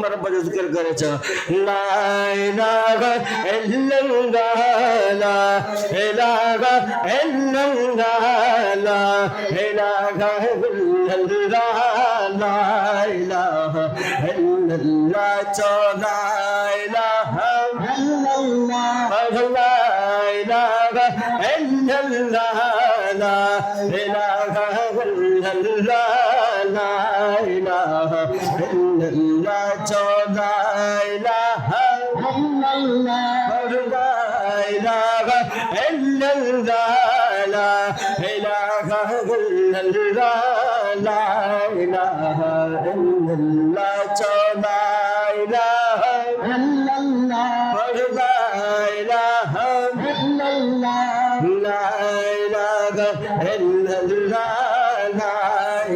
मरबत जिक्र करे छ ला इलाहा इल्लल्लाह ला इलाहा इल्लल्लाह ला इलाहा इल्लल्लाह ला इलाहा इल्लल्लाह ला इलाहा इल्लल्लाह ला इलाहा इल्लल्लाह ला इलाहा इल्लल्लाह ला इलाहा इल्लल्लाह ला इलाहा इल्लल्लाह ला इलाहा इल्लल्लाह ला इलाहा इल्लल्लाह ला इलाहा इल्लल्लाह ला इलाहा इल्लल्लाह ला इलाहा इल्लल्लाह ला इलाहा इल्लल्लाह ला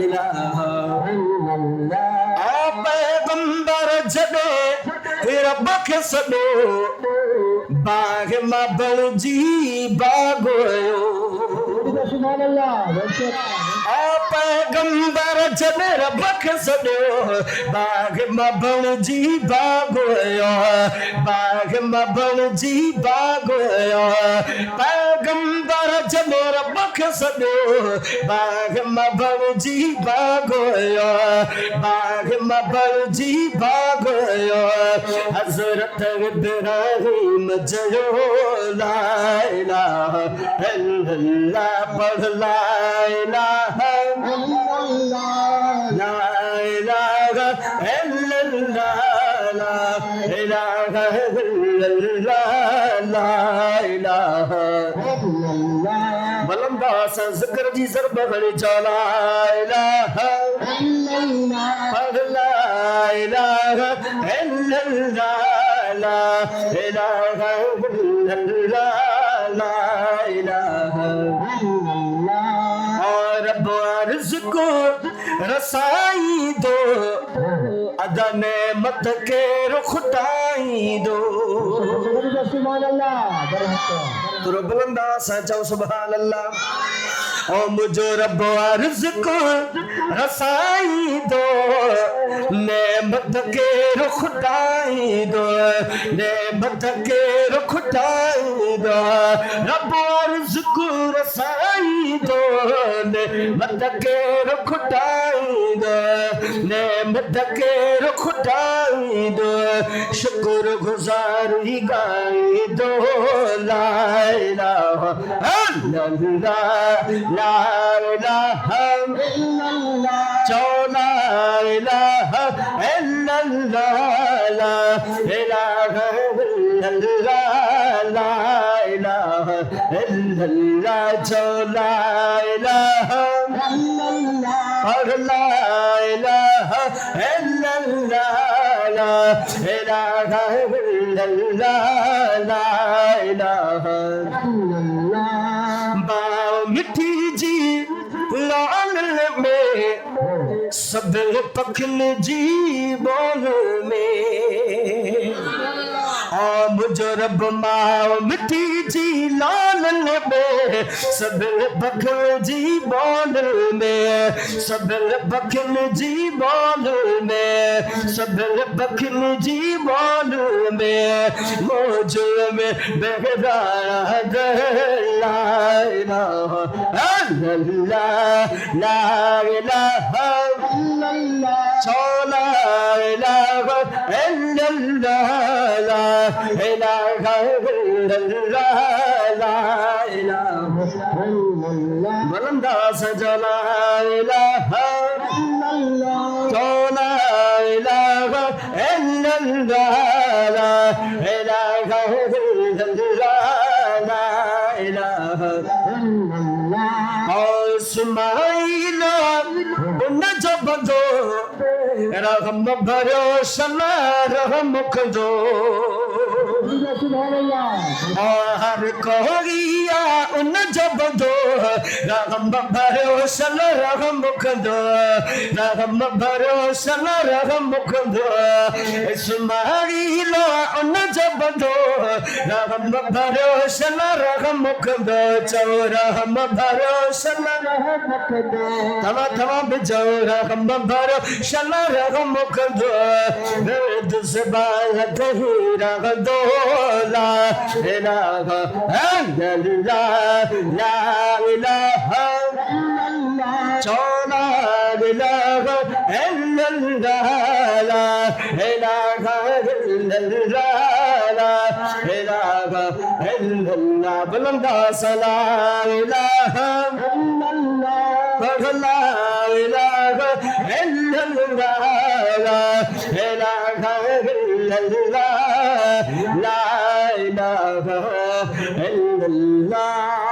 इलाहा इल्लल्लाह आ पैगंबर जॾे रब खे सॾो बाग मां बणजी बागोयो सुभान अल्लाह आ पैगंबर जॾे रब खे सॾो बाग मां बणजी बागोयो बाग मां बणजी बागोयो पैगंबर जॾे रब खे सॾो बाग मां बणजी बागोयो बाग मां बणजी बागोयो हज़रत इब्राहिम जयो ला इलाहा इल्लल्लाह पढ़ ला इलाहा इल्लल्लाह ला इलाहा इल्लल्लाह ला इलाहा इल्लल्लाह ला इलाहा इल्लल्लाह बुलंदा सा जिक्र जी ज़रब घड़ी चला इलाहा इल्लल्लाह पढ़ ला इलाहा इल्लल्लाह ला इलाहा इल्लल्लाह ला इलाहा इल्लल्लाह और रब अर्ज़ को रसाई दो अदा नेमत के रुख ताई दो सुभान अल्लाह तो बुलंदा सा चओ सुभान अल्लाह ओ मुझो रब अर्ज़ को रसाई दो नेमत के रुख ताई दो नेमत के रुख ताई दो रब अर्ज़ को रसाई दो नेमत के रुख ताई दो नेमत के रुख ताई दो शुक्र गुज़ारी गाई दो ला इलाहा इल्लल्लाह ला इलाहा इल्लल्लाह ला इलाहा इल्लल्लाह ला इलाहा इल्लल्लाह ला इलाहा इल्लल्लाह ला इलाहा इल्लल्लाह ला इलाहा इल्लल्लाह ला इलाहा इल्लल्लाह ला इलाहा इल्लल्लाह मिठी जी लाल में सब पखल जी बोल में आ मुझो रब माओ मिठी जी लाल में सब पखल जी बोल में सब पखल जी बोल में सब पखल जी बोल में मौजू में बहरा ला इलाहा इल्लल्लाह ला इलाहा इल्लल्लाह ला इलाहा इल्लल्लाह ला इलाहा इल्लल्लाह ला इलाहा इल्लल्लाह बुलंदा सजा ला इलाहा इल्लल्लाह ला इलाहा इल्लल्लाह ला इलाहा इल्लल्लाह ला इलाहा इल्लल्लाह इस्माइल उन जो बंदो रहम भरियो सना रहम कंदो हर कोरिया उन जो बंदो रहम भरियो सना रहम कंदो रहम भरियो सना रहम कंदो इस्माइल उन जब दो रहम भरोसा रहम मुकदो चौरा हम भरोसा रहम मुकदो तमा तमा बिजो रहम भरोसा रहम मुकदो दुश्मन कहीं रह दो ला इलाहा इल्लल्लाह ला इलाहा चौला इलाहा इल्लल्लाह ला इलाहा इल्लल्लाह ला इलाहा इल्लल्लाह बुलंदा सला इलाहा इल्लल्लाह ला इलाहा इल्लल्लाह ला इलाहा इल्लल्लाह ला इलाहा इल्लल्लाह